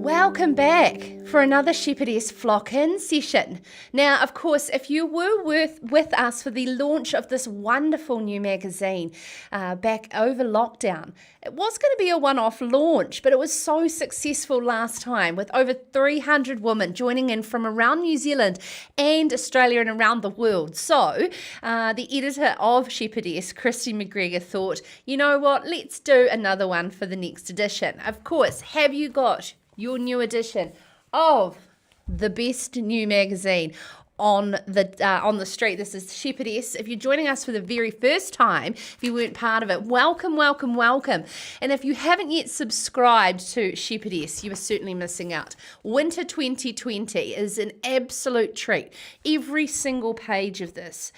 Welcome back for another Shepherdess Flock-In session. Now, of course, if you were with us for the launch of this wonderful new magazine back over lockdown, it was going to be a one-off launch, but it was so successful last time with over 300 women joining in from around New Zealand and Australia and around the world. So the editor of Shepherdess, Christy McGregor, thought, you know what, let's do another one for the next edition. Of course, have you got your new edition of the best new magazine on the street? This is Shepherdess. If you're joining us for the very first time, if you weren't part of it, welcome, welcome, welcome. And if you haven't yet subscribed to Shepherdess, you are certainly missing out. Winter 2020 is an absolute treat. Every single page of this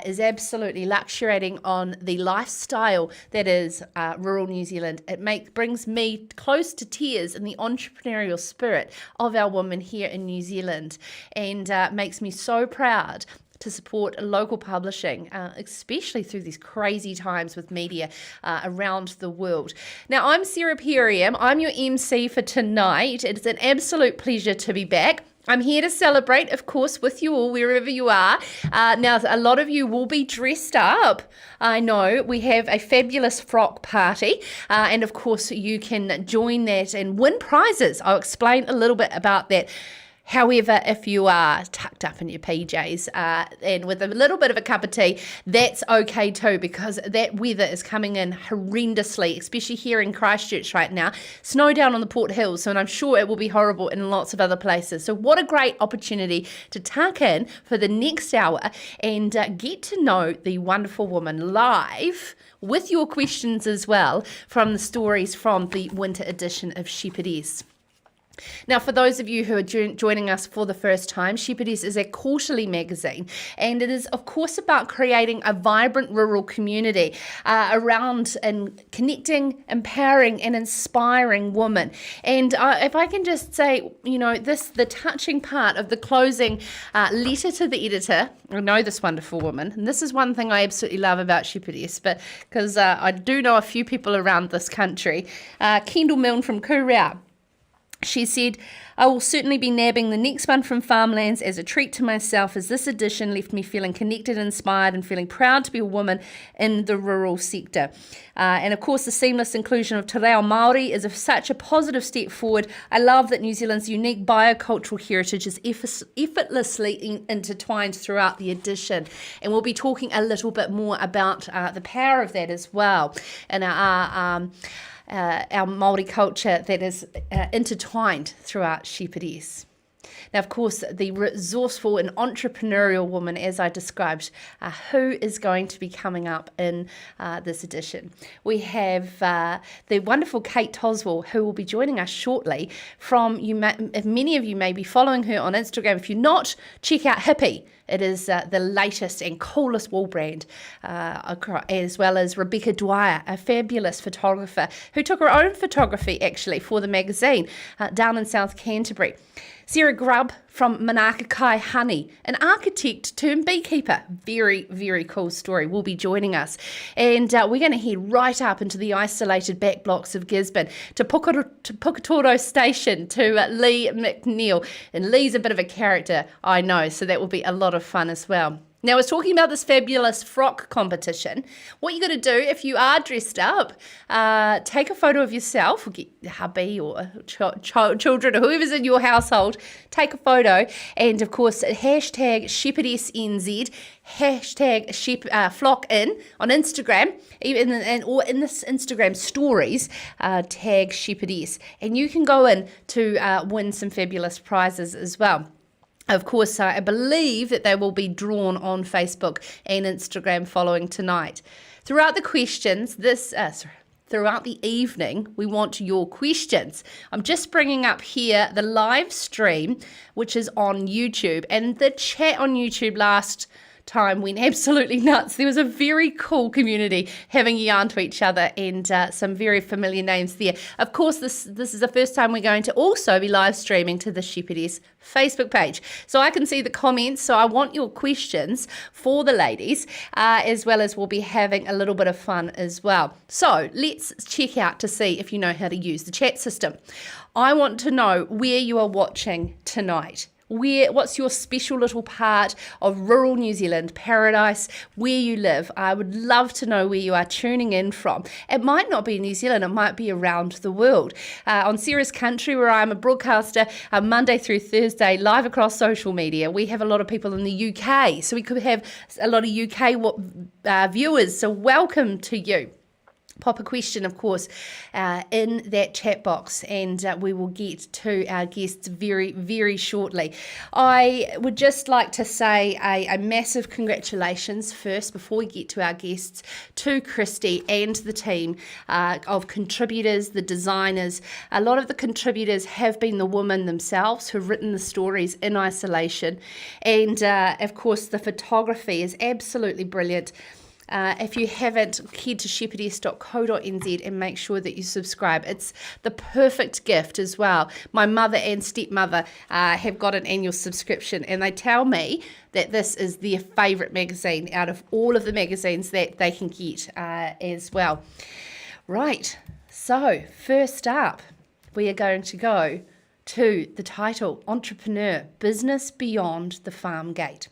is absolutely luxuriating on the lifestyle that is rural New Zealand. It brings me close to tears in the entrepreneurial spirit of our women here in New Zealand, and makes me so proud to support local publishing, especially through these crazy times with media around the world. Now, I'm Sera Perriam. I'm your MC for tonight. It's an absolute pleasure to be back. I'm here to celebrate, of course, with you all, wherever you are. Now, a lot of you will be dressed up. I know we have a fabulous frock party, and of course, you can join that and win prizes. I'll explain a little bit about that. However, if you are tucked up in your PJs and with a little bit of a cup of tea, that's okay too, because that weather is coming in horrendously, especially here in Christchurch right now. Snow down on the Port Hills, and I'm sure it will be horrible in lots of other places. So what a great opportunity to tuck in for the next hour and get to know the wonderful woman live with your questions as well from the stories from the winter edition of Shepherdess. Now, for those of you who are joining us for the first time, Shepherdess is a quarterly magazine, and it is, of course, about creating a vibrant rural community around and connecting, empowering, and inspiring women. And if I can just say, you know, the touching part of the closing letter to the editor, I know this wonderful woman, and this is one thing I absolutely love about Shepherdess, but because I do know a few people around this country, Kendall Milne from Kurau. She said, I will certainly be nabbing the next one from Farmlands as a treat to myself, as this edition left me feeling connected, inspired, and feeling proud to be a woman in the rural sector. And of course, the seamless inclusion of te reo Māori is such a positive step forward. I love that New Zealand's unique biocultural heritage is effortlessly intertwined throughout the edition. And we'll be talking a little bit more about the power of that as well. And our Māori culture that is intertwined throughout Shepherdess. Now, of course, the resourceful and entrepreneurial woman, as I described, who is going to be coming up in this edition. We have the wonderful Kate Tosswill, who will be joining us shortly from, if many of you may be following her on Instagram. If you're not, check out Hippie. It is the latest and coolest wool brand, as well as Rebecca Dwyer, a fabulous photographer who took her own photography, actually, for the magazine down in South Canterbury. Sera Grubb from Manaka Kai Honey, an architect turned beekeeper. Very, very cool story. Will be joining us. And we're going to head right up into the isolated back blocks of Gisborne to Puketoro Station to Leigh McNeil. And Leigh's a bit of a character, I know, so that will be a lot of fun as well. Now, I was talking about this fabulous frock competition. What you got to do if you are dressed up, take a photo of yourself, or get your hubby or children or whoever's in your household, take a photo, and of course, hashtag ShepherdessNZ, hashtag Flock-In on Instagram, or in this Instagram stories, tag Shepherdess, and you can go in to win some fabulous prizes as well. Of course, I believe that they will be drawn on Facebook and Instagram following tonight. Throughout the questions, throughout the evening, we want your questions. I'm just bringing up here the live stream, which is on YouTube, and the chat on YouTube last time went absolutely nuts. There was a very cool community having a yarn to each other, and some very familiar names there. Of course, this is the first time we're going to also be live streaming to the Shepherdess Facebook page. So I can see the comments, so I want your questions for the ladies, as well as we'll be having a little bit of fun as well. So let's check out to see if you know how to use the chat system. I want to know where you are watching tonight. What's your special little part of rural New Zealand, paradise, where you live? I would love to know where you are tuning in from. It might not be New Zealand, it might be around the world. On Sera's Country, where I'm a broadcaster, Monday through Thursday, live across social media, we have a lot of people in the UK, so we could have a lot of UK viewers, so welcome to you. Pop a question, of course, in that chat box, and we will get to our guests very, very shortly. I would just like to say a massive congratulations first, before we get to our guests, to Christy and the team of contributors, the designers. A lot of the contributors have been the women themselves who've written the stories in isolation, and of course the photography is absolutely brilliant. If you haven't, head to shepherdess.co.nz and make sure that you subscribe. It's the perfect gift as well. My mother and stepmother have got an annual subscription, and they tell me that this is their favourite magazine out of all of the magazines that they can get as well. Right, so first up, we are going to go to the title, Entrepreneur, Business Beyond the Farm Gate.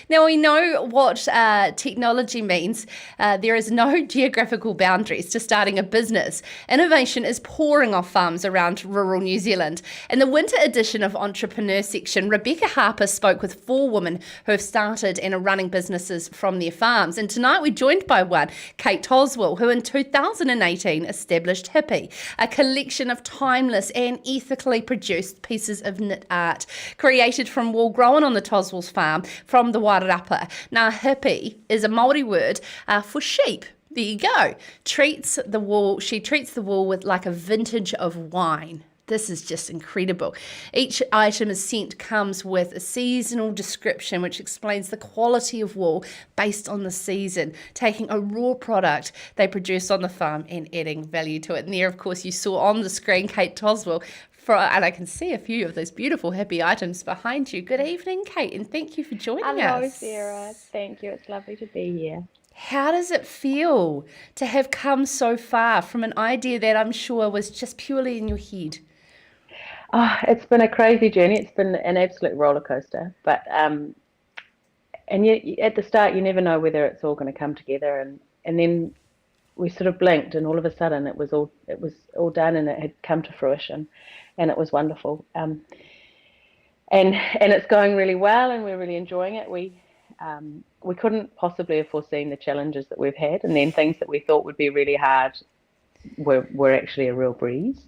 Now, we know what technology means. There is no geographical boundaries to starting a business. Innovation is pouring off farms around rural New Zealand. In the winter edition of Entrepreneur section, Rebecca Harper spoke with 4 women who have started and are running businesses from their farms. And tonight we're joined by one, Kate Tosswill, who in 2018 established Hippie, a collection of timeless and ethically produced pieces of knit art created from wool grown on the Tosswill's farm from the Wairarapa. Now, hippie is a Māori word for sheep. There you go. She treats the wool with like a vintage of wine. This is just incredible. Each item comes with a seasonal description which explains the quality of wool based on the season, taking a raw product they produce on the farm and adding value to it. And there, of course, you saw on the screen Kate Tosswill, and I can see a few of those beautiful hippie items behind you. Good evening, Kate, and thank you for joining us. Hello, Sera. Thank you. It's lovely to be here. How does it feel to have come so far from an idea that I'm sure was just purely in your head? Oh, it's been a crazy journey. It's been an absolute roller coaster. But and yet at the start, you never know whether it's all going to come together. And then we sort of blinked, and all of a sudden, it was all done, and it had come to fruition. And it was wonderful, and it's going really well, and we're really enjoying it. We couldn't possibly have foreseen the challenges that we've had, and then things that we thought would be really hard were actually a real breeze.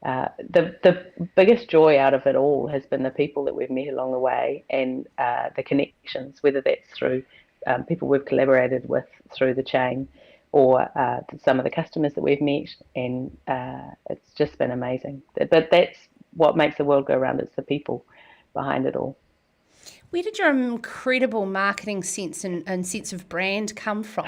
The biggest joy out of it all has been the people that we've met along the way, and the connections, whether that's through people we've collaborated with through the chain, or some of the customers that we've met, and it's just been amazing. But that's what makes the world go round. It's the people behind it all. Where did your incredible marketing sense and sense of brand come from?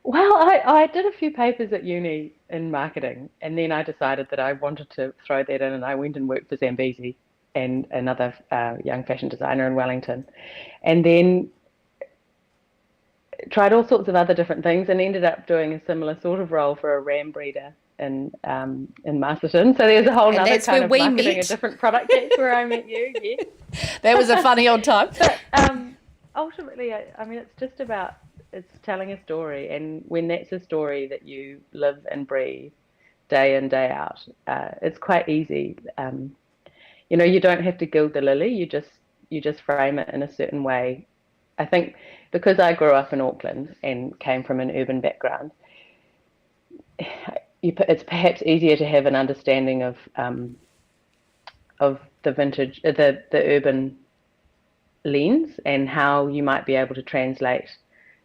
Well, I did a few papers at uni in marketing, and then I decided that I wanted to throw that in, and I went and worked for Zambezi and another young fashion designer in Wellington, and then tried all sorts of other different things, and ended up doing a similar sort of role for a ram breeder in Masterton. So there's a whole other kind of marketing a different product. That's where I met you. Yes, that was a funny old time. But ultimately, I mean, it's telling a story, and when that's a story that you live and breathe day in, day out, it's quite easy. You don't have to gild the lily. You just frame it in a certain way. I think because I grew up in Auckland and came from an urban background, it's perhaps easier to have an understanding of the vintage, the urban lens, and how you might be able to translate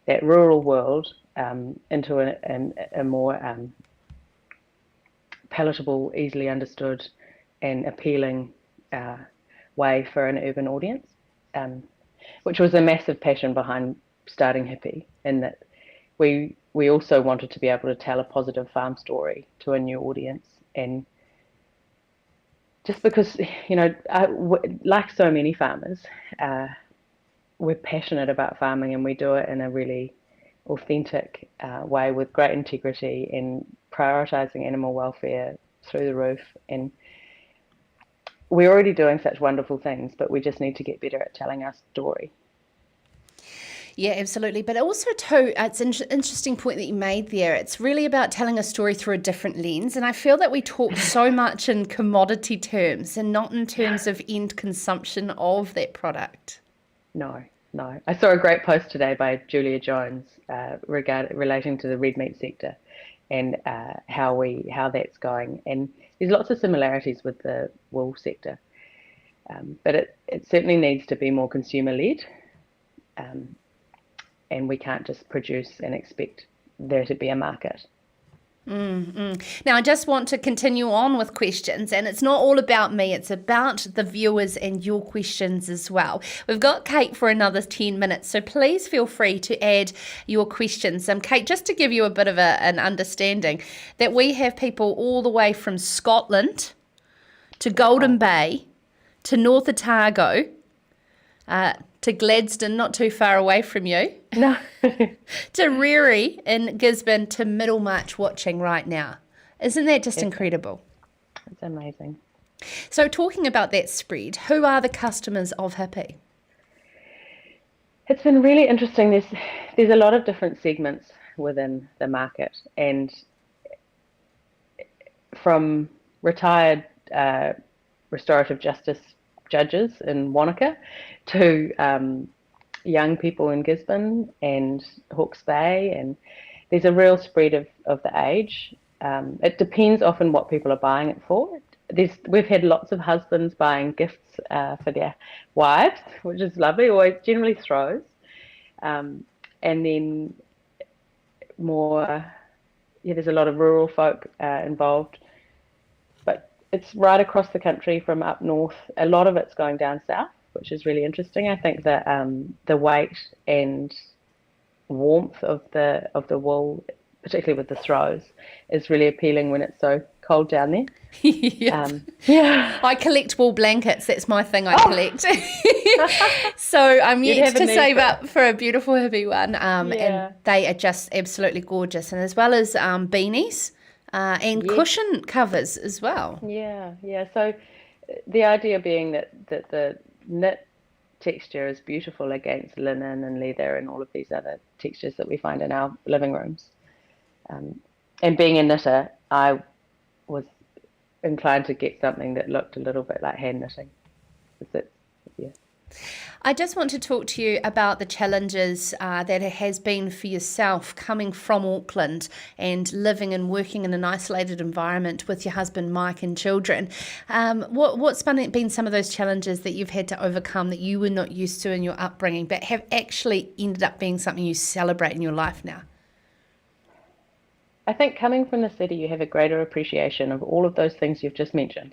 that rural world into a more palatable, easily understood, and appealing way for an urban audience, which was a massive passion behind starting Hippie, in that we also wanted to be able to tell a positive farm story to a new audience. And just because, like so many farmers, we're passionate about farming, and we do it in a really authentic way with great integrity and prioritizing animal welfare through the roof. And we're already doing such wonderful things, but we just need to get better at telling our story. Yeah, absolutely. But also, too, it's an interesting point that you made there. It's really about telling a story through a different lens. And I feel that we talk so much in commodity terms and not in terms of end consumption of that product. No. I saw a great post today by Julia Jones relating to the red meat sector and how that's going. And there's lots of similarities with the wool sector, but it certainly needs to be more consumer-led, and we can't just produce and expect there to be a market. Now, I just want to continue on with questions, and it's not all about me, it's about the viewers and your questions as well. We've got Kate for another 10 minutes, so please feel free to add your questions. Kate, just to give you a bit of an understanding, that we have people all the way from Scotland to Golden Bay to North Otago, to Gladstone, not too far away from you. No. To Riri in Gisborne, to Middlemarch watching right now. Isn't that just incredible? It's amazing. So talking about that spread, who are the customers of Hippie? It's been really interesting. There's a lot of different segments within the market, and from retired restorative justice judges in Wanaka to young people in Gisborne and Hawke's Bay, and there's a real spread of the age. It depends often what people are buying it for. We've had lots of husbands buying gifts for their wives, which is lovely, always generally throws. And then there's a lot of rural folk involved, but it's right across the country from up north. A lot of it's going down south, which is really interesting. I think that the weight and warmth of the wool, particularly with the throws, is really appealing when it's so cold down there. Yeah. I collect wool blankets. That's my thing I collect. So I'm yet to save up for a beautiful Hippie one. And they are just absolutely gorgeous. And as well as beanies and cushion covers as well. Yeah. So the idea being that the knit texture is beautiful against linen and leather and all of these other textures that we find in our living rooms. And being a knitter, I was inclined to get something that looked a little bit like hand knitting. I just want to talk to you about the challenges that it has been for yourself coming from Auckland and living and working in an isolated environment with your husband Mike and children. What's been some of those challenges that you've had to overcome that you were not used to in your upbringing but have actually ended up being something you celebrate in your life now? I think coming from the city, you have a greater appreciation of all of those things you've just mentioned.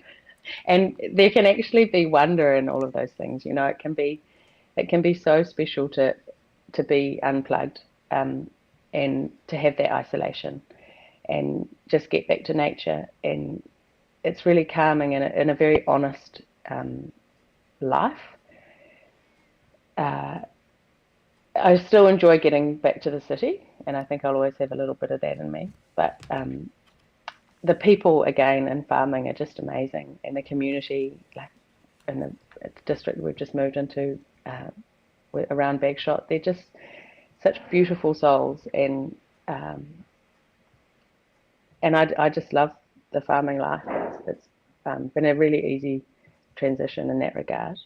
And there can actually be wonder in all of those things. It can be so special to be unplugged, and to have that isolation and just get back to nature. And it's really calming in a very honest life. I still enjoy getting back to the city, and I think I'll always have a little bit of that in me. But the people, again, in farming are just amazing. And the community, like in the district we've just moved into around Bagshot, they're just such beautiful souls. And I just love the farming life. It's been a really easy transition in that regard.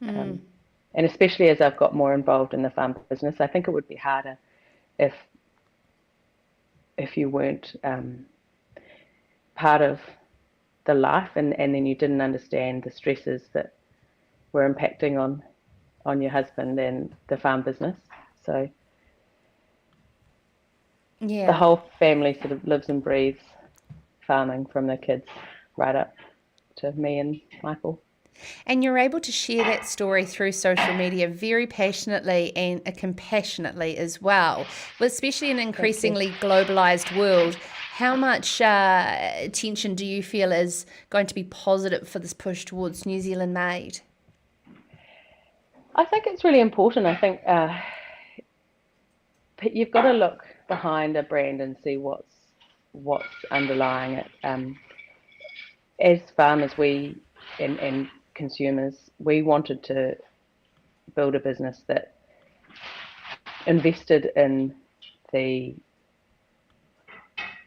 And especially as I've got more involved in the farm business, I think it would be harder if you weren't part of the life and then you didn't understand the stresses that were impacting on your husband and the farm business. So the Yeah. whole family sort of lives and breathes farming, from the kids right up to me and Michael. And you're able to share that story through social media very passionately and compassionately as well. But especially in an Thank you. increasingly globalized world, how much attention do you feel is going to be positive for this push towards New Zealand made? I think it's really important. I think you've got to look behind a brand and see what's underlying it. As farmers, and consumers, we wanted to build a business that invested in the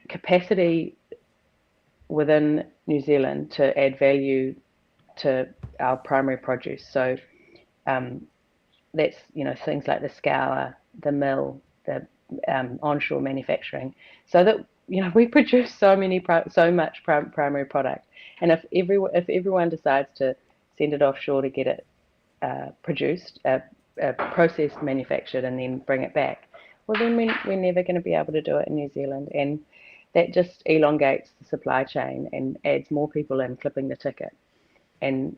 capacity within New Zealand to add value to our primary produce. So that's things like the scour, the mill, the onshore manufacturing, so that we produce so much primary product, and if everyone decides to send it offshore to get it produced, processed, manufactured, and then bring it back, well then we're never going to be able to do it in New Zealand, and that just elongates the supply chain and adds more people in clipping the ticket. And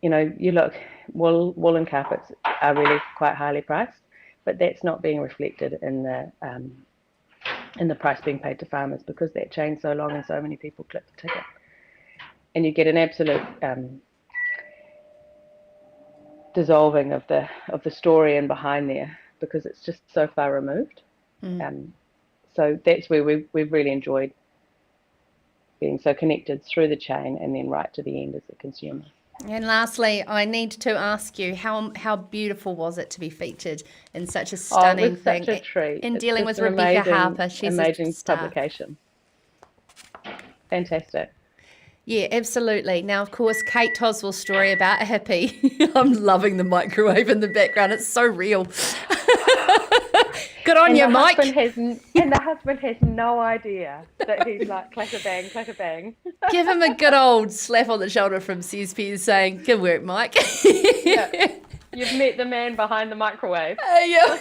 you look, woolen carpets are really quite highly priced, but that's not being reflected in the price being paid to farmers, because that chain's so long and so many people clip the ticket, and you get an absolute dissolving of the story and behind there, because it's just so far removed. So that's where we've really enjoyed being so connected through the chain and then right to the end as a consumer. And lastly, I need to ask you, how beautiful was it to be featured in such a stunning it was thing? such a treat. In It's dealing just with an Rebecca Harper, she's amazing a star. publication. Fantastic. Yeah, absolutely. Now, of course, Kate Tosswill's story about a hippie. I'm loving the microwave in the background. It's so real. Good on you, Mike. The husband has no idea that he's like clacker bang, clacker bang. Give him a good old slap on the shoulder from CSP saying, good work, Mike. Yeah. You've met the man behind the microwave. Yeah.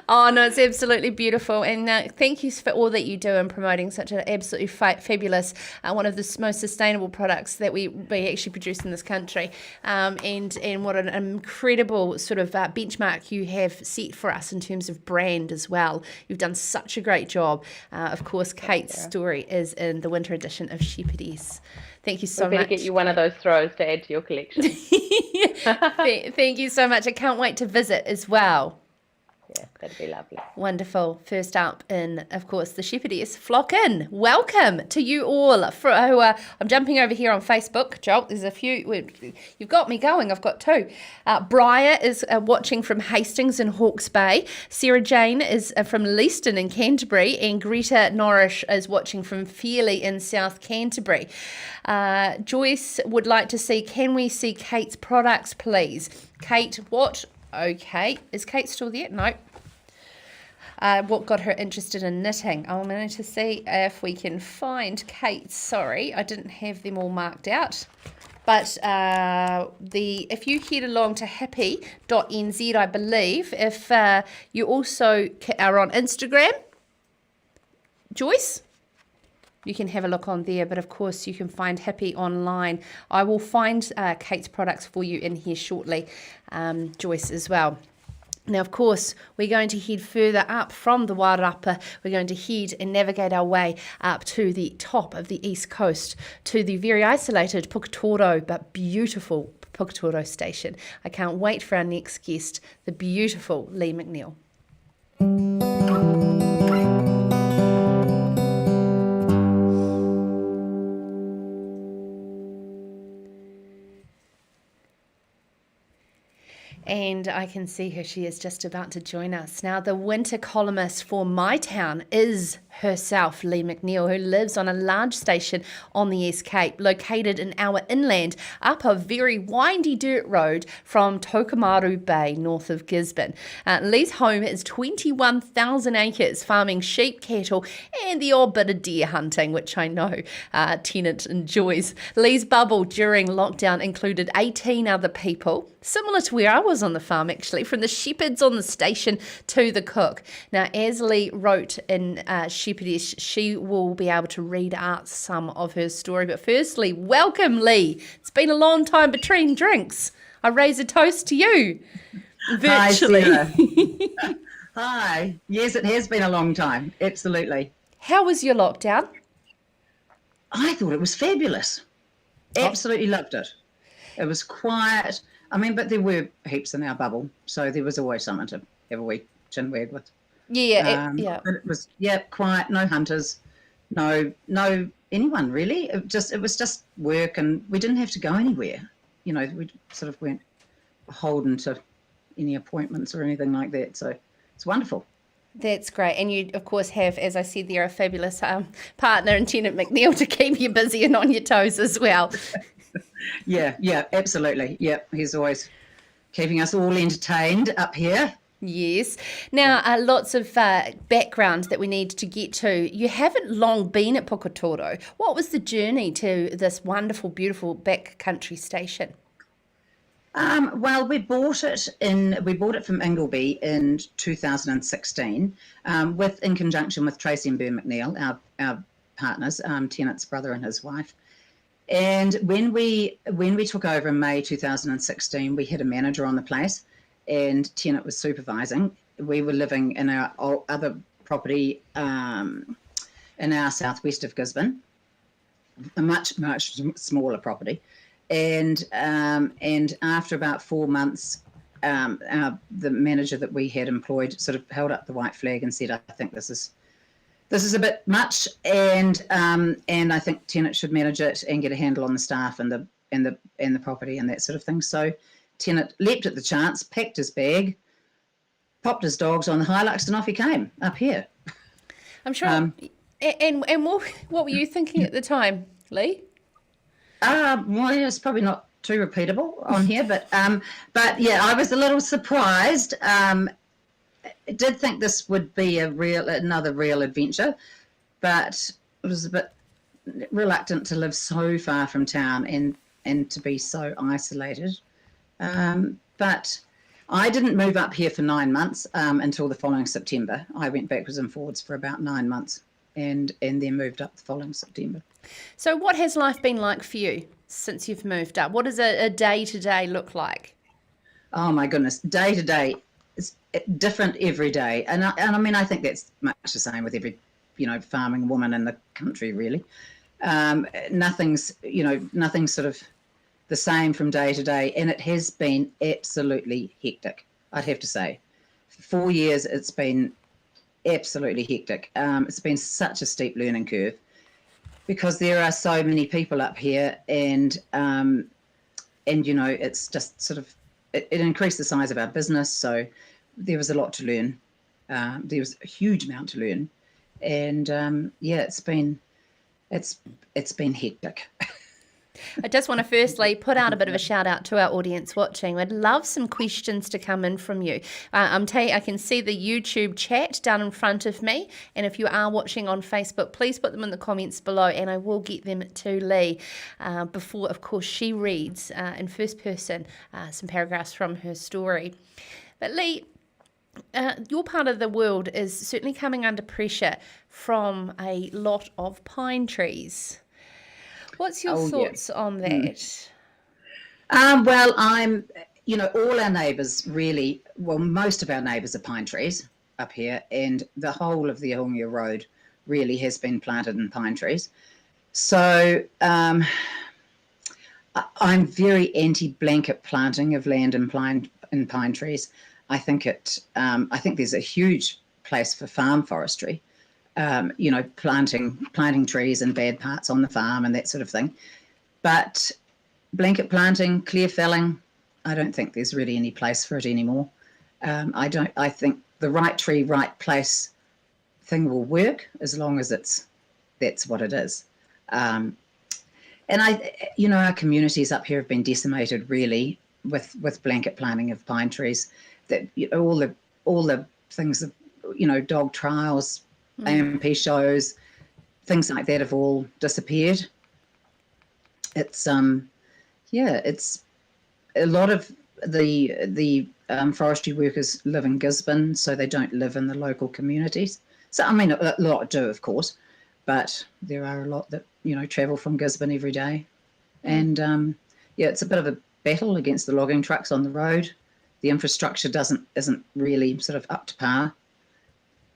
Oh, no, it's absolutely beautiful. And thank you for all that you do in promoting such an absolutely fabulous, one of the most sustainable products that we actually produce in this country. And what an incredible sort of benchmark you have set for us in terms of brand as well. You've done such a great job. Of course, Kate's story is in the winter edition of Shepherdess. Thank you so much. We better get you one of those throws to add to your collection. Thank you so much. I can't wait to visit as well. Yeah, that'd be lovely. Wonderful. First up in, of course, the Shepherdess, flock in. Welcome to you all. I'm jumping over here on Facebook. Joel, there's a few. You've got me going. I've got two. Dwyer is watching from Hastings in Hawke's Bay. Sarah Jane is from Leiston in Canterbury. And Greta Norrish is watching from Fairley in South Canterbury. Joyce would like to see, can we see Kate's products, please? Kate, what? Okay. Is Kate still there? No. What got her interested in knitting? I'm going to see if we can find Kate. Sorry, I didn't have them all marked out. But if you head along to happy.nz, I believe, if you also are on Instagram, Joyce, you can have a look on there. But of course, you can find Happy online. I will find Kate's products for you in here shortly, Joyce as well. Now, of course, we're going to head further up from the Wairarapa. We're going to head and navigate our way up to the top of the east coast, to the very isolated Puketoro, but beautiful Puketoro station. I can't wait for our next guest, the beautiful Leigh McNeil. And I can see her. She is just about to join us. Now, the winter columnist for My Town is herself, Leigh McNeil, who lives on a large station on the East Cape, located in our inland, up a very windy dirt road from Tokomaru Bay, north of Gisborne. Leigh's home is 21,000 acres, farming sheep, cattle, and the odd bit of deer hunting, which I know Tennant enjoys. Leigh's bubble during lockdown included 18 other people, similar to where I was on the farm actually, from the shepherds on the station to the cook. Now, as Leigh wrote in Shepherdess, she will be able to read out some of her story. But firstly, welcome, Leigh. It's been a long time between drinks. I raise a toast to you, virtually. Hi, Sera. Hi. Yes, it has been a long time. Absolutely. How was your lockdown? I thought it was fabulous. Absolutely loved it. It was quiet. I mean, but there were heaps in our bubble, so there was always something to have a wee chinwag with. Yeah. But it was quiet. No hunters, no anyone really. It was just work, and we didn't have to go anywhere. You know, we sort of weren't beholden to any appointments or anything like that. So it's wonderful. That's great. And you, of course, have, as I said there, a fabulous partner in Tennant McNeil to keep you busy and on your toes as well. Yeah, absolutely. Yeah, he's always keeping us all entertained up here. Yes. Now, lots of background that we need to get to. You haven't long been at Puketoro. What was the journey to this wonderful, beautiful backcountry station? Well, we bought it from Ingleby in 2016, in conjunction with Tracy and Bern McNeil, our partners, Tennant's brother and his wife. And when we took over in May 2016, we had a manager on the place, and Tennant was supervising. We were living in our other property in our southwest of Gisborne, a much smaller property. And after about 4 months, the manager that we had employed sort of held up the white flag and said, "I think this is a bit much, and I think Tennant should manage it and get a handle on the staff and the property and that sort of thing." So Tennant leapt at the chance, packed his bag, popped his dogs on the Hilux, and off he came up here. I'm sure. And what were you thinking at the time, Leigh? Well, it's probably not too repeatable on here, but yeah, I was a little surprised. I did think this would be another real adventure, but I was a bit reluctant to live so far from town and to be so isolated. But I didn't move up here for 9 months until the following September. I went backwards and forwards for about 9 months and then moved up the following September. So what has life been like for you since you've moved up? What does a day-to-day look like? Oh, my goodness. Day to day is different every day. And I mean, I think that's much the same with every, farming woman in the country, really. Nothing's sort of the same from day to day. And it has been absolutely hectic, I'd have to say. For 4 years, it's been absolutely hectic. It's been such a steep learning curve, because there are so many people up here, and it's just sort of it increased the size of our business, so there was a lot to learn. There was a huge amount to learn, and it's been hectic. I just want to firstly put out a bit of a shout out to our audience watching. I'd love some questions to come in from you. I can see the YouTube chat down in front of me, and if you are watching on Facebook, please put them in the comments below, and I will get them to Leigh before, of course, she reads in first person some paragraphs from her story. But Leigh, your part of the world is certainly coming under pressure from a lot of pine trees. What's your thoughts on that? Well, all our neighbours really, most of our neighbours are pine trees up here, and the whole of the Ahungia Road really has been planted in pine trees. So I'm very anti-blanket planting of land in pine trees. I think there's a huge place for farm forestry. Planting trees in bad parts on the farm and that sort of thing. But blanket planting, clear felling, I don't think there's really any place for it anymore. I think the right tree, right place thing will work as long as that's what it is. And our communities up here have been decimated really with blanket planting of pine trees. That all the things of dog trials, AMP shows, things like that have all disappeared. It's it's a lot of the forestry workers live in Gisborne, so they don't live in the local communities. So, I mean, a lot do, of course, but there are a lot that, travel from Gisborne every day. And, it's a bit of a battle against the logging trucks on the road. The infrastructure isn't really sort of up to par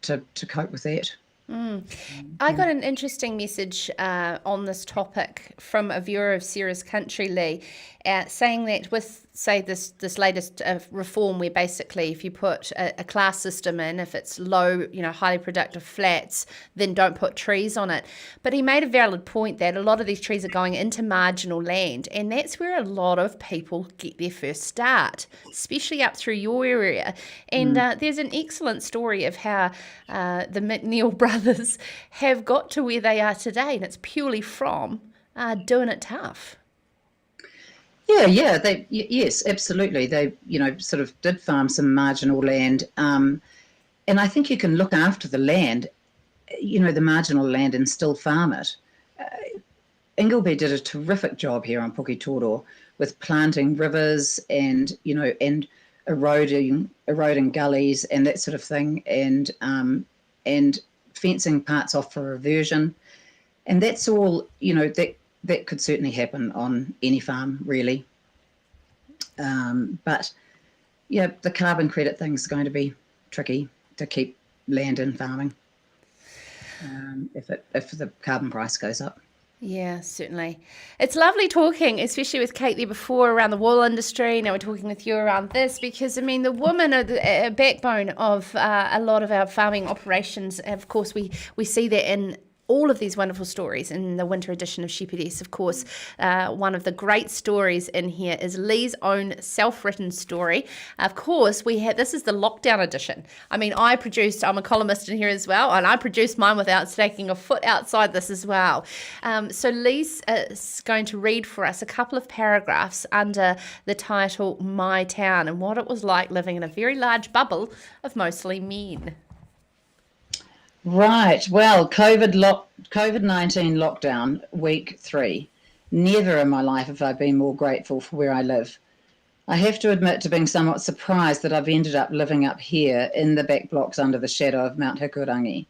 to cope with that. I got an interesting message on this topic from a viewer of Sera's Country, Leigh, saying that with, say, this latest reform, where basically if you put a class system in, if it's low, highly productive flats, then don't put trees on it. But he made a valid point that a lot of these trees are going into marginal land, and that's where a lot of people get their first start, especially up through your area. And there's an excellent story of how the McNeil brothers have got to where they are today, and it's purely from doing it tough. Yeah, yes, absolutely. They, sort of did farm some marginal land, and I think you can look after the land, the marginal land, and still farm it. Ingleby did a terrific job here on Puketoro with planting rivers and eroding gullies and that sort of thing, and fencing parts off for reversion, and that's all. That could certainly happen on any farm, really. But the carbon credit thing is going to be tricky to keep land in farming if the carbon price goes up. Yeah, certainly. It's lovely talking, especially with Kate there before around the wool industry. Now we're talking with you around this because, I mean, the women are the backbone of a lot of our farming operations. Of course, we see that in all of these wonderful stories in the winter edition of Shepherdess. Of course, one of the great stories in here is Leigh's own self-written story. Of course, this is the lockdown edition. I mean, I'm a columnist in here as well, and I produced mine without taking a foot outside this as well. So Leigh's going to read for us a couple of paragraphs under the title My Town and what it was like living in a very large bubble of mostly men. Right. Well, COVID-19 lockdown, week 3. Never in my life have I been more grateful for where I live. I have to admit to being somewhat surprised that I've ended up living up here in the back blocks under the shadow of Mount Hikurangi.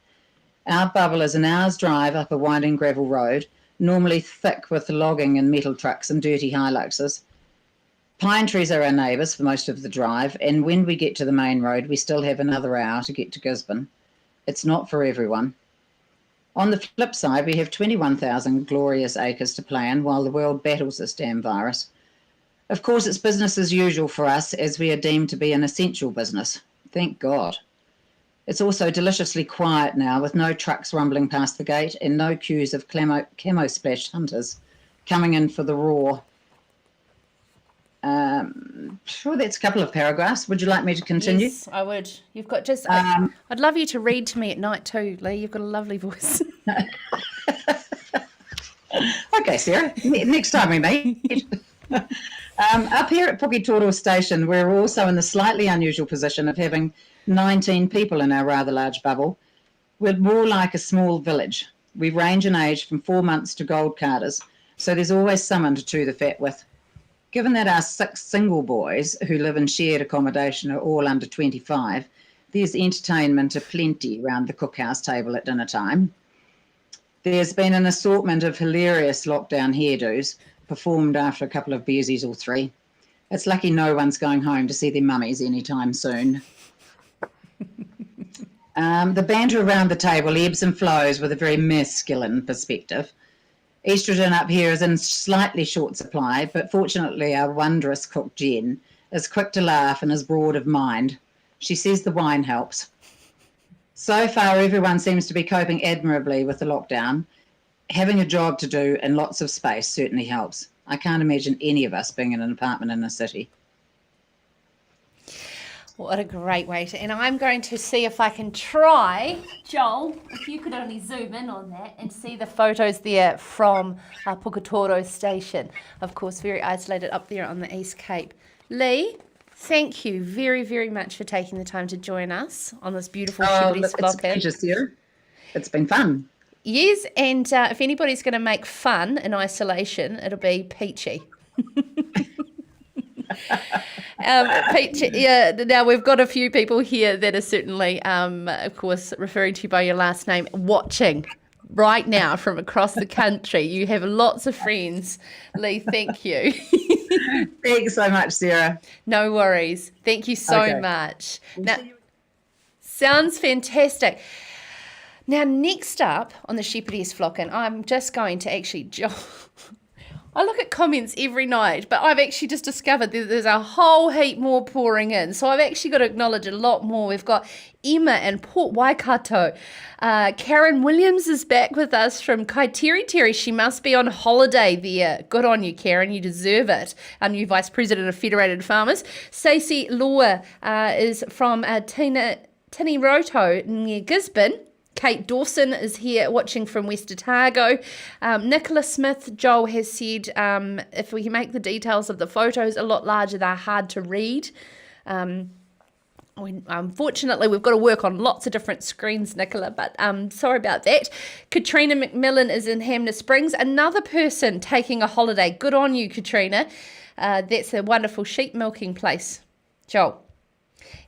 Our bubble is an hour's drive up a winding gravel road, normally thick with logging and metal trucks and dirty Hiluxes. Pine trees are our neighbours for most of the drive, and when we get to the main road, we still have another hour to get to Gisborne. It's not for everyone. On the flip side, we have 21,000 glorious acres to play in while the world battles this damn virus. Of course, it's business as usual for us as we are deemed to be an essential business. Thank God. It's also deliciously quiet now with no trucks rumbling past the gate and no queues of camo-splashed hunters coming in for the raw. Sure, that's a couple of paragraphs. Would you like me to continue? Yes, I would. You've got I'd love you to read to me at night too, Leigh. You've got a lovely voice. Okay, Sera. Next time we meet. Up here at Puketoro Station, we're also in the slightly unusual position of having 19 people in our rather large bubble. We're more like a small village. We range in age from 4 months to gold carders, so there's always someone to chew the fat with. Given that our 6 single boys who live in shared accommodation are all under 25, there's entertainment aplenty around the cookhouse table at dinner time. There's been an assortment of hilarious lockdown hairdos performed after a couple of beersies or 3. It's lucky no one's going home to see their mummies anytime soon. The banter around the table ebbs and flows with a very masculine perspective. Estrogen up here is in slightly short supply, but fortunately our wondrous cook Jen is quick to laugh and is broad of mind. She says the wine helps. So far, everyone seems to be coping admirably with the lockdown. Having a job to do and lots of space certainly helps. I can't imagine any of us being in an apartment in the city. What a great way to, and I'm going to see if I can try, Joel, if you could only zoom in on that and see the photos there from Puketoro station. Of course, very isolated up there on the East Cape. Leigh, thank you very, very much for taking the time to join us on this beautiful Shepherdess It's a flock. pleasure, Sera. It's been fun. Yes, and if anybody's going to make fun in isolation, it'll be Peachy. Peachy, yeah. Now we've got a few people here that are certainly, of course, referring to you by your last name, watching right now from across the country. You have lots of friends, Leigh. Thank you. Thanks so much, Sera. No worries. Thank you so much. Now, sounds fantastic. Now, next up on the Shepherdess flock, and I'm just going to actually, I look at comments every night, but I've actually just discovered that there's a whole heap more pouring in. So I've actually got to acknowledge a lot more. We've got Emma and Port Waikato. Karen Williams is back with us from Kaiteri. She must be on holiday there. Good on you, Karen. You deserve it. Our new Vice President of Federated Farmers. Stacey Law is from Tiniroto near Gisborne. Kate Dawson is here watching from West Otago. Nicola Smith, Joel has said, if we make the details of the photos a lot larger, they're hard to read. Unfortunately, we've got to work on lots of different screens, Nicola, but sorry about that. Katrina McMillan is in Hamner Springs, another person taking a holiday. Good on you, Katrina. That's a wonderful sheep milking place. Joel.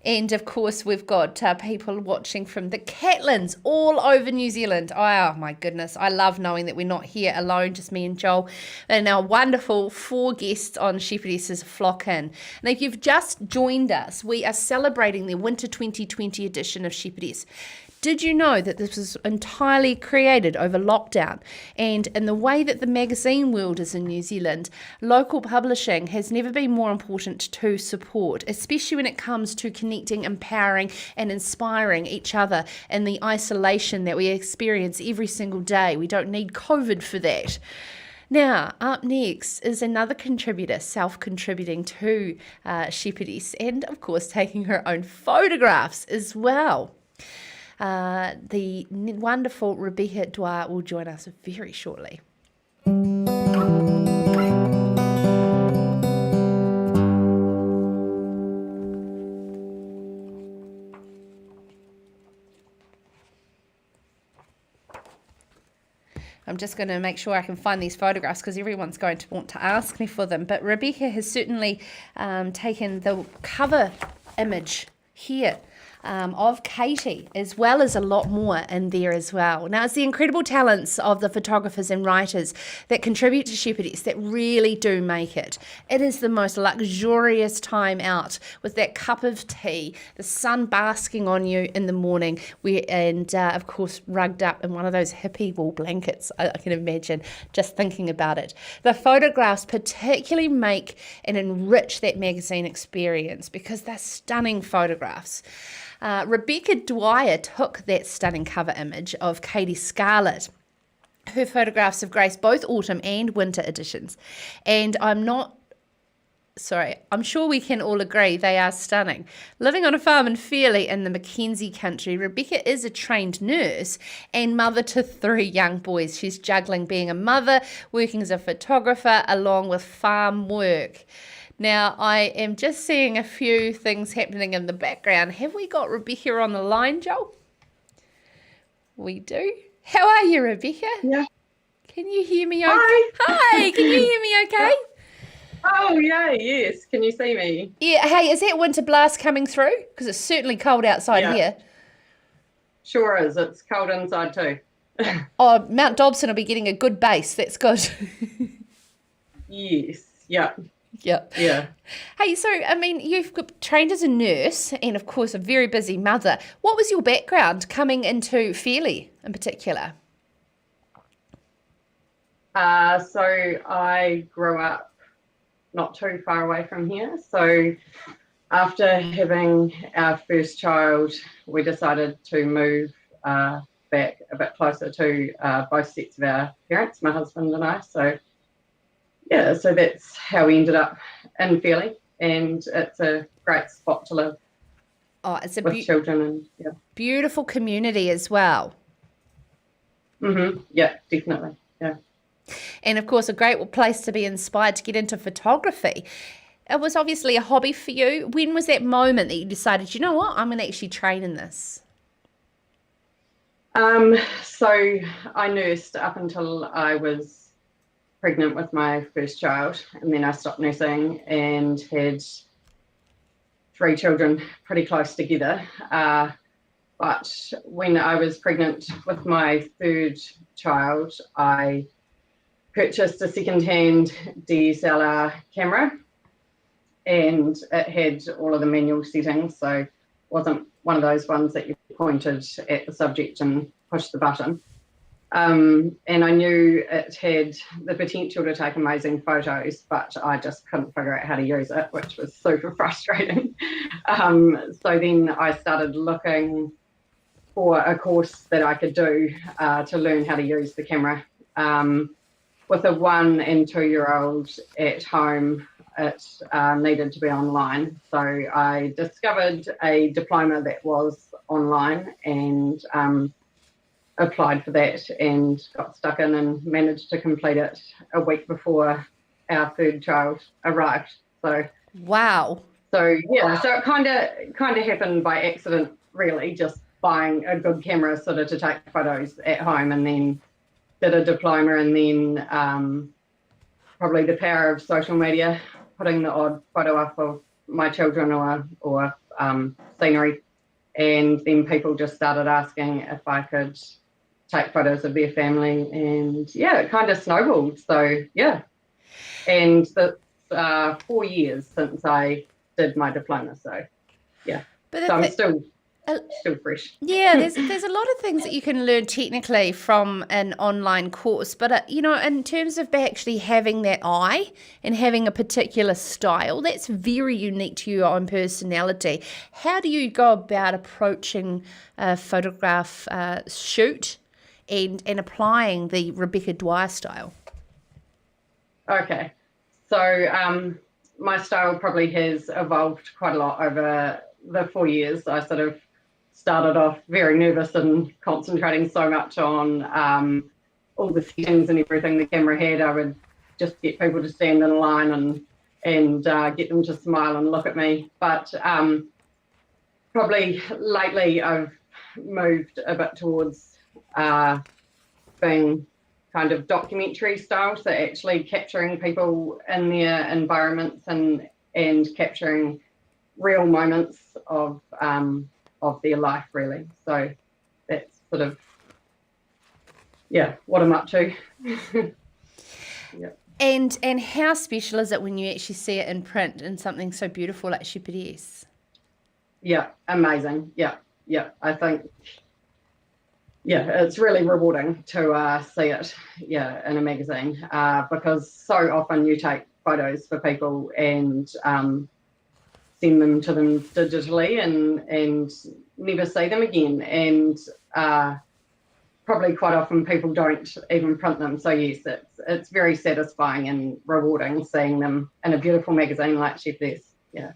And, of course, we've got people watching from the Catlins all over New Zealand. Oh, my goodness. I love knowing that we're not here alone, just me and Joel. And our wonderful 4 guests on Shepherdess's Flock In. And if you've just joined us, we are celebrating the Winter 2020 edition of Shepherdess. Did you know that this was entirely created over lockdown? And in the way that the magazine world is in New Zealand, local publishing has never been more important to support, especially when it comes to connecting, empowering and inspiring each other in the isolation that we experience every single day. We don't need COVID for that. Now, up next is another contributor, self-contributing to Shepherdess and, of course, taking her own photographs as well. The wonderful Rebecca Dwyer will join us very shortly. I'm just going to make sure I can find these photographs because everyone's going to want to ask me for them. But Rebecca has certainly taken the cover image here of Katie, as well as a lot more in there as well. Now, it's the incredible talents of the photographers and writers that contribute to Shepherdess that really do make it. It is the most luxurious time out with that cup of tea, the sun basking on you in the morning, and of course, rugged up in one of those hippie wool blankets. I can imagine just thinking about it. The photographs particularly make and enrich that magazine experience because they're stunning photographs. Rebecca Dwyer took that stunning cover image of Katie Scarlett. Her photographs have graced both autumn and winter editions. And I'm sure we can all agree they are stunning. Living on a farm in Fairlie in the Mackenzie country, Rebecca is a trained nurse and mother to 3 young boys. She's juggling being a mother, working as a photographer, along with farm work. Now, I am just seeing a few things happening in the background. Have we got Rebecca on the line, Joel? We do. How are you, Rebecca? Yeah. Can you hear me okay? Hi. Can you hear me okay? Oh, yeah, yes. Can you see me? Yeah, hey, is that winter blast coming through? Because it's certainly cold outside here. Sure is. It's cold inside too. Oh, Mount Dobson will be getting a good base. That's good. Yes. Yeah. Yeah. Hey, so, I mean, you've trained as a nurse and, of course, a very busy mother. What was your background coming into Fairlie in particular? So I grew up not too far away from here. So after having our first child, we decided to move back a bit closer to both sets of our parents, my husband and I. So yeah, so that's how we ended up in Fairlie, and it's a great spot to live. Oh, it's a with children and yeah. beautiful community as well. Yeah, definitely. Yeah. And of course, a great place to be inspired to get into photography. It was obviously a hobby for you. When was that moment that you decided, you know what, I'm going to actually train in this? So I nursed up until I was pregnant with my first child, and then I stopped nursing and had 3 children pretty close together. But when I was pregnant with my 3rd child, I purchased a second-hand DSLR camera, and it had all of the manual settings, so it wasn't one of those ones that you pointed at the subject and pushed the button. And I knew it had the potential to take amazing photos, but I just couldn't figure out how to use it, which was super frustrating. So then I started looking for a course that I could do to learn how to use the camera. With a 1 and 2-year-old at home, it needed to be online. So I discovered a diploma that was online and applied for that and got stuck in and managed to complete it a week before our 3rd child arrived. So wow. So yeah, so it kind of happened by accident, really, just buying a good camera sort of to take photos at home, and then did a diploma, and then probably the power of social media, putting the odd photo up of my children or scenery, and then people just started asking if I could take photos of their family, and yeah, it kind of snowballed. So yeah, and that's 4 years since I did my diploma. So yeah, But so I'm still fresh. Yeah, there's a lot of things that you can learn technically from an online course, but you know, in terms of actually having that eye and having a particular style, that's very unique to your own personality. How do you go about approaching a photograph shoot and applying the Rebecca Dwyer style? Okay, so my style probably has evolved quite a lot over the 4 years. I sort of started off very nervous and concentrating so much on all the settings and everything the camera had. I would just get people to stand in a line and get them to smile and look at me. But probably lately I've moved a bit towards being kind of documentary style, so actually capturing people in their environments and capturing real moments of their life, really. So that's sort of, yeah, what I'm up to. Yeah. And how special is it when you actually see it in print in something so beautiful like Shepherdess? Yeah, amazing. Yeah. I think, yeah, it's really rewarding to see it, yeah, in a magazine, because so often you take photos for people and send them to them digitally and never see them again. And probably quite often people don't even print them. So yes, it's very satisfying and rewarding seeing them in a beautiful magazine like Shepherdess. Yeah.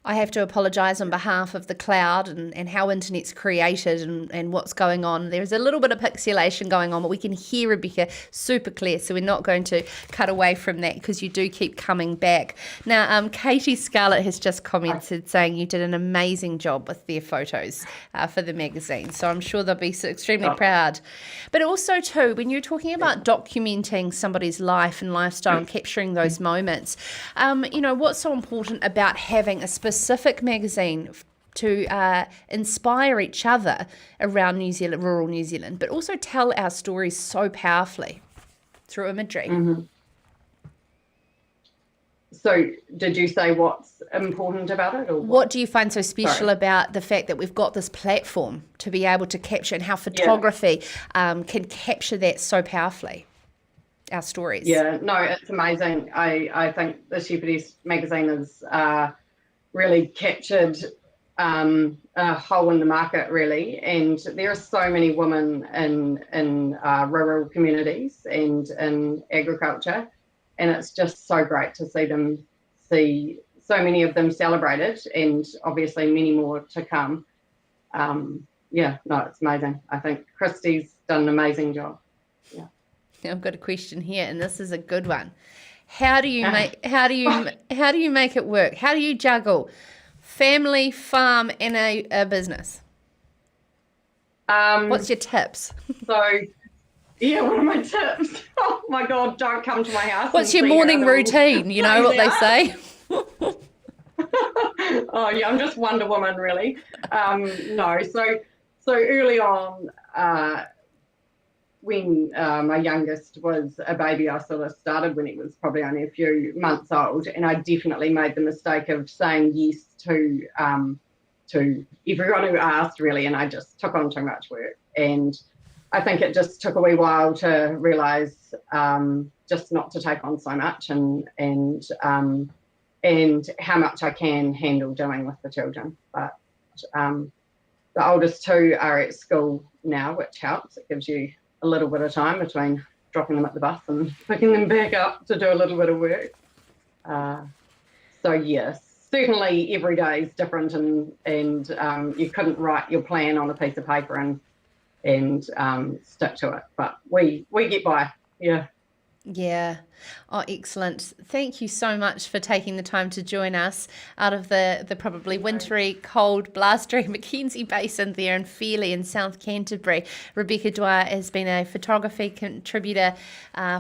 I have to apologise on behalf of the cloud and how internet's created and what's going on. There's a little bit of pixelation going on, but we can hear Rebecca super clear, so we're not going to cut away from that because you do keep coming back. Now, Katie Scarlett has just commented saying you did an amazing job with their photos for the magazine, so I'm sure they'll be extremely proud. But also, too, when you're talking about documenting somebody's life and lifestyle and capturing those moments, you know, what's so important about having a specific magazine to inspire each other around New Zealand, rural New Zealand, but also tell our stories so powerfully through imagery. Mm-hmm. So did you say what's important about it? Or what do you find so special about the fact that we've got this platform to be able to capture, and how photography can capture that so powerfully, our stories? Yeah, no, it's amazing. I think the Shepherdess magazine is really captured a hole in the market, really, and there are so many women in rural communities and in agriculture, and it's just so great to see them see so many of them celebrated, and obviously many more to come. It's amazing. I think Christy's done an amazing job. Yeah. I've got a question here, and this is a good one. How do you make it work? How do you juggle family, farm, and a business? What's your tips? So, what are my tips? Oh my God, don't come to my house. What's your morning routine? You know what they say? Oh yeah, I'm just Wonder Woman, really. No, so early on, when my youngest was a baby, I sort of started when he was probably only a few months old, and I definitely made the mistake of saying yes to everyone who asked, really, and I just took on too much work. And I think it just took a wee while to realise just not to take on so much, and how much I can handle doing with the children. But the oldest two are at school now, which helps. It gives you a little bit of time between dropping them at the bus and picking them back up to do a little bit of work. So yes, certainly every day is different, and you couldn't write your plan on a piece of paper and stick to it. But we get by. Yeah. Yeah. Oh, excellent. Thank you so much for taking the time to join us out of the probably wintry, cold, blustery Mackenzie Basin there in Fairlie in South Canterbury. Rebecca Dwyer has been a photography contributor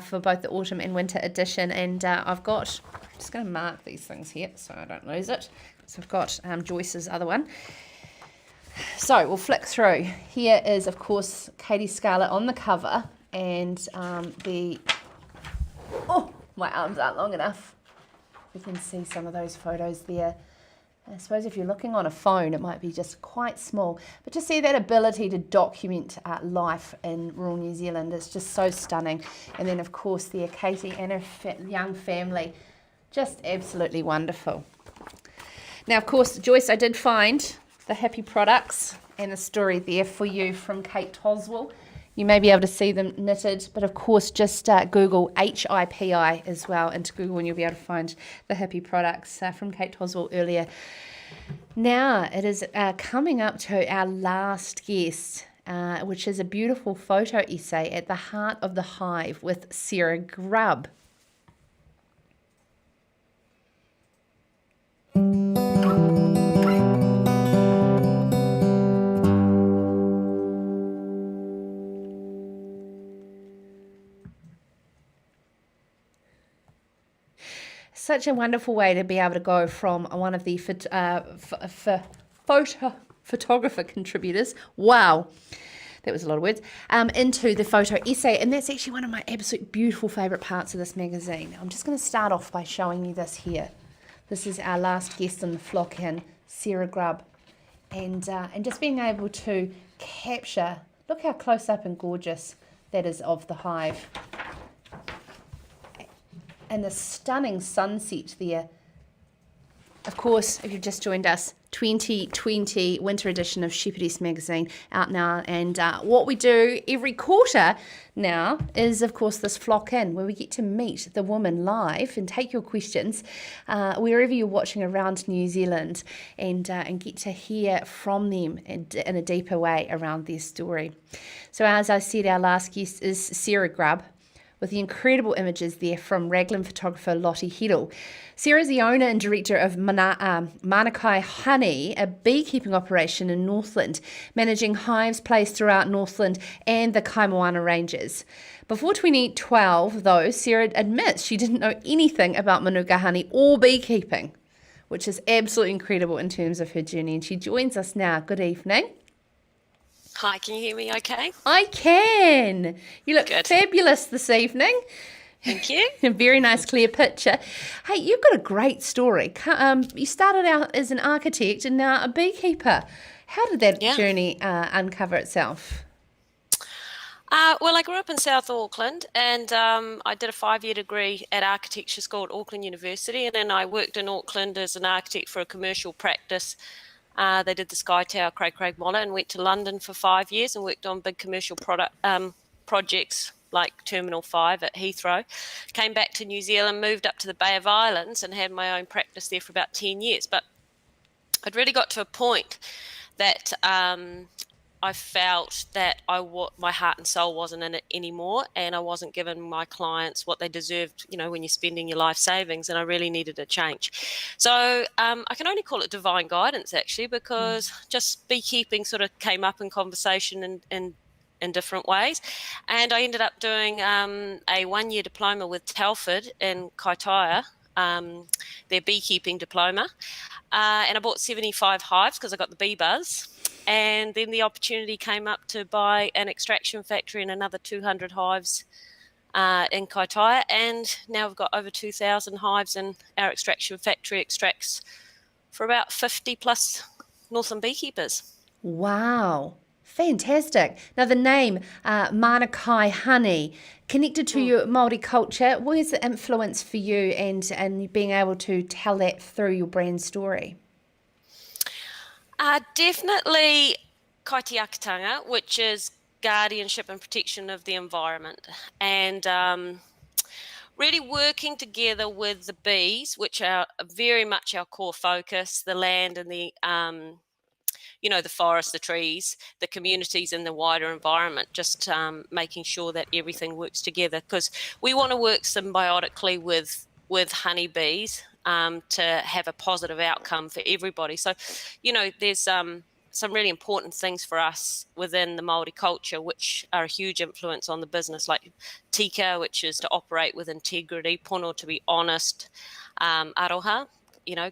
for both the autumn and winter edition. And I'm just going to mark these things here so I don't lose it. So I've got Joyce's other one. So we'll flick through. Here is, of course, Katie Scarlett on the cover, and oh, my arms aren't long enough. You can see some of those photos there. I suppose if you're looking on a phone, it might be just quite small. But to see that ability to document life in rural New Zealand is just so stunning. And then, of course, there, Katie and her young family. Just absolutely wonderful. Now, of course, Joyce, I did find the happy products and a story there for you from Kate Tosswill. You may be able to see them knitted, but of course just Google HIPI as well into Google and you'll be able to find the happy products from Kate Tosswill earlier. Now it is coming up to our last guest, which is a beautiful photo essay at the heart of the hive with Sera Grubb. Such a wonderful way to be able to go from one of the photographer contributors, wow, that was a lot of words, into the photo essay. And that's actually one of my absolute beautiful favourite parts of this magazine. I'm just going to start off by showing you this here. This is our last guest in the flock in, Sera Grubb. And just being able to capture, look how close up and gorgeous that is of the hive. And the stunning sunset there. Of course, if you've just joined us, 2020 winter edition of Shepherdess magazine out now. And what we do every quarter now is, of course, this flock in, where we get to meet the woman live and take your questions wherever you're watching around New Zealand, and get to hear from them in a deeper way around their story. So as I said, our last guest is Sera Grubb, with the incredible images there from Raglan photographer Lottie Heddle. Sera is the owner and director of Manakai Honey, a beekeeping operation in Northland, managing hives placed throughout Northland and the Kaimoana Ranges. Before 2012, though, Sera admits she didn't know anything about Manuka honey or beekeeping, which is absolutely incredible in terms of her journey. And she joins us now. Good evening. Hi, can you hear me okay? I can. You look Good. Fabulous this evening. Thank you. A very nice, clear picture. Hey, you've got a great story. You started out as an architect and now a beekeeper. How did that journey uncover itself? Well, I grew up in South Auckland, and I did a 5-year degree at architecture school at Auckland University, and then I worked in Auckland as an architect for a commercial practice. They did the Sky Tower, Craig Moller, and went to London for 5 years and worked on big commercial projects like Terminal 5 at Heathrow. Came back to New Zealand, moved up to the Bay of Islands and had my own practice there for about 10 years. But I'd really got to a point that I felt that my heart and soul wasn't in it anymore, and I wasn't giving my clients what they deserved, when you're spending your life savings, and I really needed a change. So I can only call it divine guidance, actually, because just beekeeping sort of came up in conversation in different ways. And I ended up doing a 1-year diploma with Telford in Kaitaia, their beekeeping diploma. And I bought 75 hives because I got the bee buzz. And then the opportunity came up to buy an extraction factory and another 200 hives in Kaitaia. And now we've got over 2,000 hives, and our extraction factory extracts for about 50 plus northern beekeepers. Wow. Fantastic. Now, the name Manakai Honey, connected to your Māori culture, where's the influence for you and being able to tell that through your brand story? Definitely kaitiakitanga, which is guardianship and protection of the environment. And really working together with the bees, which are very much our core focus, the land and the the forest, the trees, the communities and the wider environment, just making sure that everything works together, because we want to work symbiotically with honeybees to have a positive outcome for everybody. So, there's some really important things for us within the Māori culture, which are a huge influence on the business, like tika, which is to operate with integrity, pono, to be honest, aroha,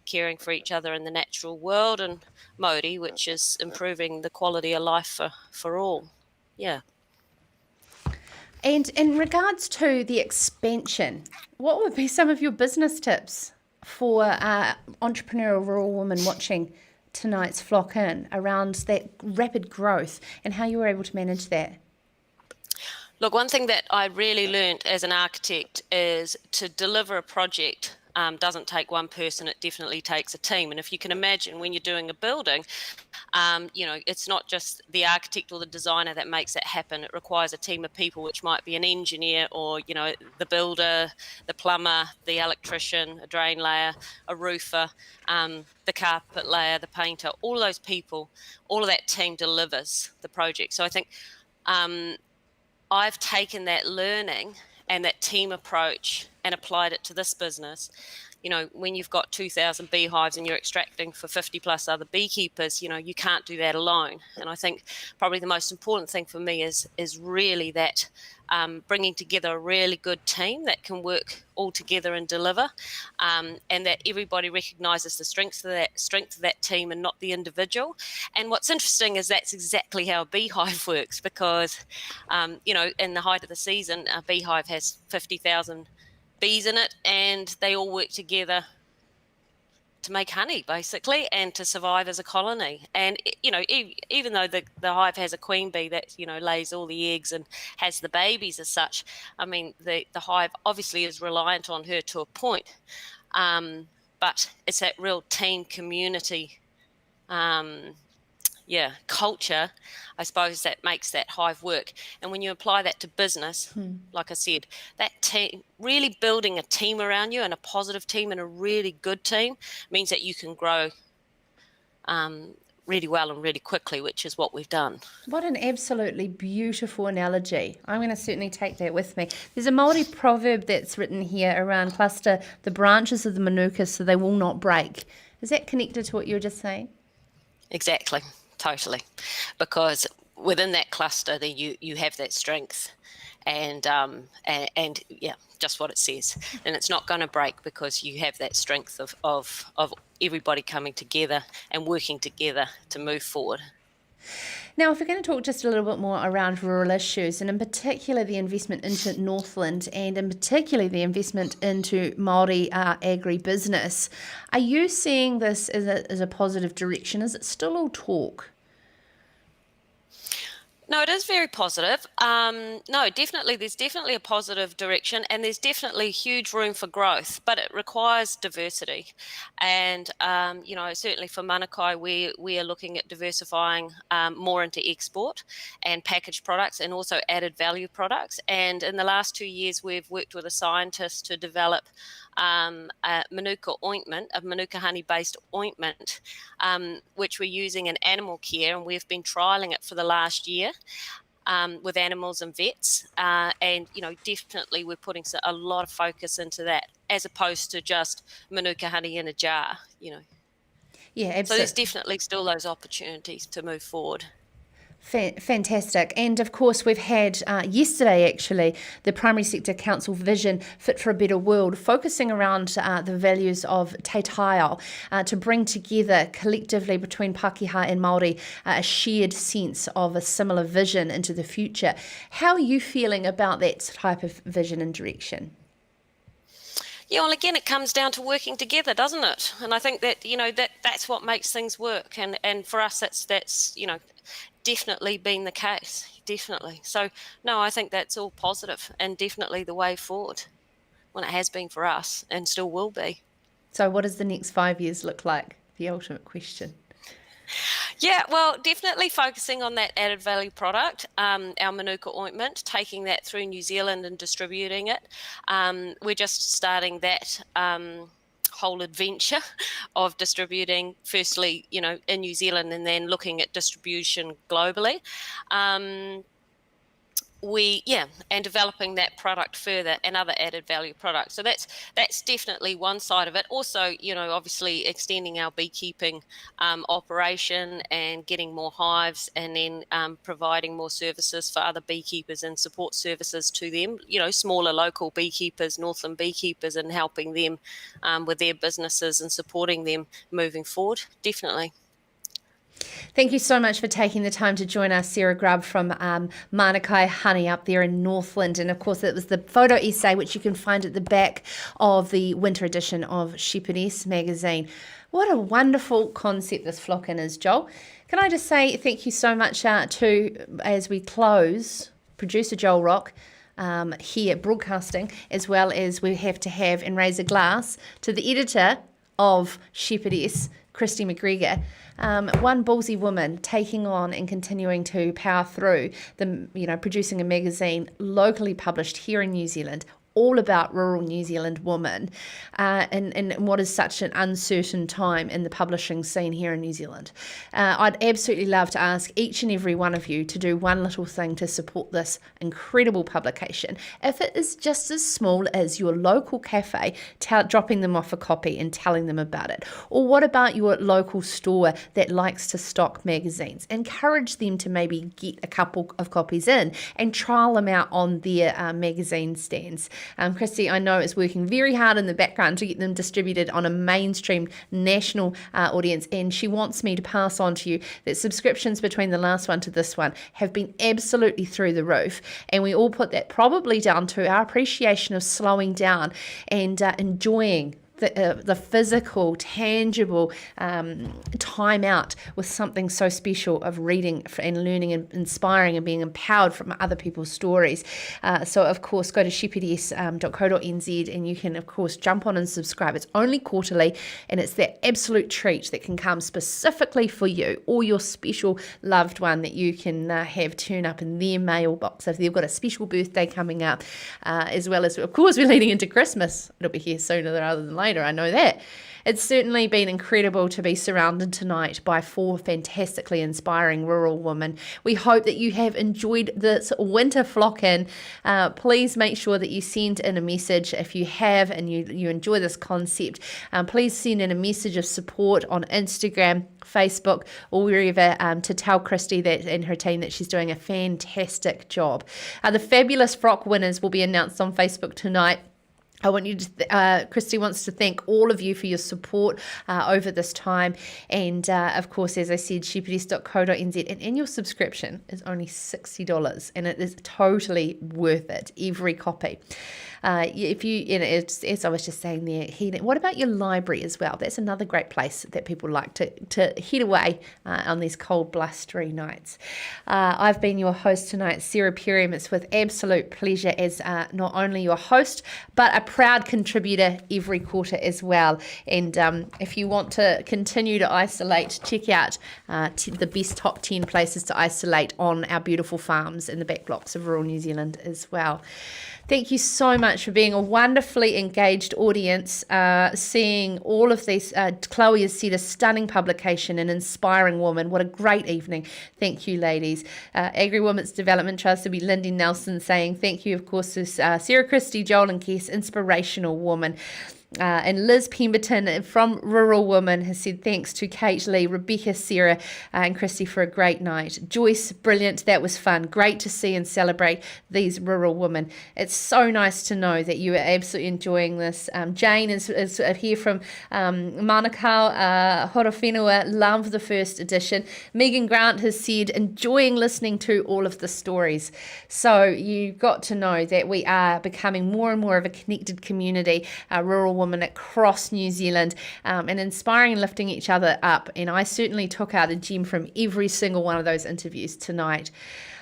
caring for each other in the natural world, and mauri, which is improving the quality of life for all. Yeah. And in regards to the expansion, what would be some of your business tips for entrepreneurial rural women watching tonight's Flock In around that rapid growth and how you were able to manage that? Look, one thing that I really learned as an architect is to deliver a project doesn't take one person, it definitely takes a team. And if you can imagine, when you're doing a building, it's not just the architect or the designer that makes it happen. It requires a team of people, which might be an engineer or, the builder, the plumber, the electrician, a drain layer, a roofer, the carpet layer, the painter. All of those people, all of that team delivers the project. So I think I've taken that learning and that team approach and applied it to this business. When you've got 2,000 beehives and you're extracting for 50 plus other beekeepers, you can't do that alone. And I think probably the most important thing for me is really that bringing together a really good team that can work all together and deliver, and that everybody recognises the strength of that team and not the individual. And what's interesting is that's exactly how a beehive works, because in the height of the season, a beehive has 50,000 bees in it, and they all work together to make honey, basically, and to survive as a colony. And even though the hive has a queen bee that lays all the eggs and has the babies as such, I mean the hive obviously is reliant on her to a point, but it's that real team community culture, I suppose, that makes that hive work. And when you apply that to business, like I said, that team, really building a team around you, and a positive team and a really good team, means that you can grow really well and really quickly, which is what we've done. What an absolutely beautiful analogy. I'm going to certainly take that with me. There's a Māori proverb that's written here around cluster the branches of the manuka so they will not break. Is that connected to what you were just saying? Exactly. Totally, because within that cluster, then you have that strength, and just what it says, and it's not going to break because you have that strength of everybody coming together and working together to move forward. Now, if we're going to talk just a little bit more around rural issues, and in particular the investment into Northland, and in particular the investment into Māori agribusiness, are you seeing this as a positive direction? Is it still all talk? No, it is very positive. No, definitely, there's definitely a positive direction, and there's definitely huge room for growth, but it requires diversity. And certainly for Manakai, we are looking at diversifying more into export and packaged products, and also added value products. And in the last 2 years, we've worked with a scientist to develop a Manuka ointment, a Manuka honey-based ointment, which we're using in animal care, and we've been trialling it for the last year. With animals and vets, and definitely we're putting a lot of focus into that, as opposed to just Manuka honey in a jar. Yeah, So there's absolutely. definitely still those opportunities to move forward. Fantastic. And of course, we've had yesterday, actually, the Primary Sector Council Vision Fit for a Better World, focusing around the values of Te Taiao, to bring together collectively between Pākehā and Māori a shared sense of a similar vision into the future. How are you feeling about that type of vision and direction? Yeah, well, again, it comes down to working together, doesn't it? And I think that that's what makes things work. And for us, that's definitely been the case. Definitely. So no, I think that's all positive and definitely the way forward. Well, it has been for us and still will be. So what does the next 5 years look like? The ultimate question. Yeah, well, definitely focusing on that added value product, our Manuka ointment, taking that through New Zealand and distributing it. We're just starting that whole adventure of distributing, firstly, in New Zealand, and then looking at distribution globally. And developing that product further and other added value products. So that's definitely one side of it. Also, obviously extending our beekeeping operation and getting more hives, and then providing more services for other beekeepers and support services to them, smaller local beekeepers, Northland beekeepers, and helping them with their businesses and supporting them moving forward, definitely. Thank you so much for taking the time to join us, Sera Grubb from Manakai Honey up there in Northland. And of course, it was the photo essay, which you can find at the back of the winter edition of Shepherdess magazine. What a wonderful concept this flock-in is, Joel. Can I just say thank you so much to, as we close, producer Joel Rock, here broadcasting, as well as we have to have and raise a glass to the editor of Shepherdess, Christy McGregor. One ballsy woman taking on and continuing to power through producing a magazine locally published here in New Zealand, all about rural New Zealand women, and what is such an uncertain time in the publishing scene here in New Zealand. I'd absolutely love to ask each and every one of you to do one little thing to support this incredible publication. If it is just as small as your local cafe, dropping them off a copy and telling them about it. Or what about your local store that likes to stock magazines? Encourage them to maybe get a couple of copies in and trial them out on their magazine stands. Christy, I know, is working very hard in the background to get them distributed on a mainstream national audience, and she wants me to pass on to you that subscriptions between the last one to this one have been absolutely through the roof, and we all put that probably down to our appreciation of slowing down and enjoying the physical, tangible time out with something so special of reading and learning and inspiring and being empowered from other people's stories. So, of course, go to shepherdess.co.nz and you can, of course, jump on and subscribe. It's only quarterly, and it's that absolute treat that can come specifically for you or your special loved one that you can have turn up in their mailbox if they've got a special birthday coming up, as well as, of course, we're leading into Christmas. It'll be here sooner rather than later. I know that. It's certainly been incredible to be surrounded tonight by 4 fantastically inspiring rural women. We hope that you have enjoyed this winter flock-in. Please make sure that you send in a message if you have and you enjoy this concept. Please send in a message of support on Instagram, Facebook, or wherever to tell Christy that and her team that she's doing a fantastic job. The fabulous frock winners will be announced on Facebook tonight. I want you to, Christy wants to thank all of you for your support over this time. And of course, as I said, shepherdess.co.nz, and annual subscription is only $60, and it is totally worth it, every copy. If you, as I was just saying there, what about your library as well? That's another great place that people like to head away on these cold, blustery nights. I've been your host tonight, Sera Perriam. It's with absolute pleasure as not only your host, but a proud contributor every quarter as well. And if you want to continue to isolate, check out the best top 10 places to isolate on our beautiful farms in the back blocks of rural New Zealand as well. Thank you so much for being a wonderfully engaged audience, seeing all of these. Chloe has said a stunning publication, an inspiring woman. What a great evening. Thank you, ladies. Agri Women's Development Trust will be Lindy Nelson saying thank you, of course, to Sarah Christie, Joel and Kess, inspirational woman. And Liz Pemberton from Rural Woman has said thanks to Kate, Leigh, Rebecca, Sera and Christy for a great night. Joyce, brilliant, that was fun. Great to see and celebrate these rural women. It's so nice to know that you are absolutely enjoying this. Jane is here from Manukau, Horowhenua, love the first edition. Megan Grant has said enjoying listening to all of the stories. So you got to know that we are becoming more and more of a connected community, rural women across New Zealand, and inspiring and lifting each other up. And I certainly took out a gem from every single one of those interviews tonight.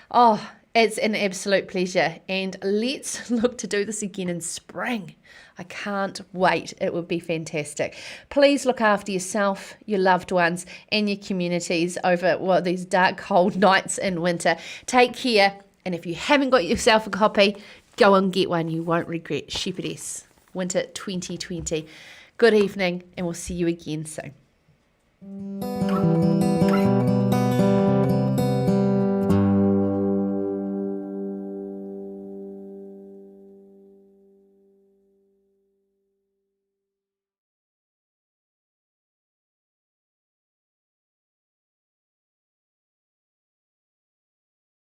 Oh, it's an absolute pleasure. And let's look to do this again in spring. I can't wait. It would be fantastic. Please look after yourself, your loved ones, and your communities over these dark, cold nights in winter. Take care. And if you haven't got yourself a copy, go and get one. You won't regret. Shepherdess. Winter 2020. Good evening, and we'll see you again soon.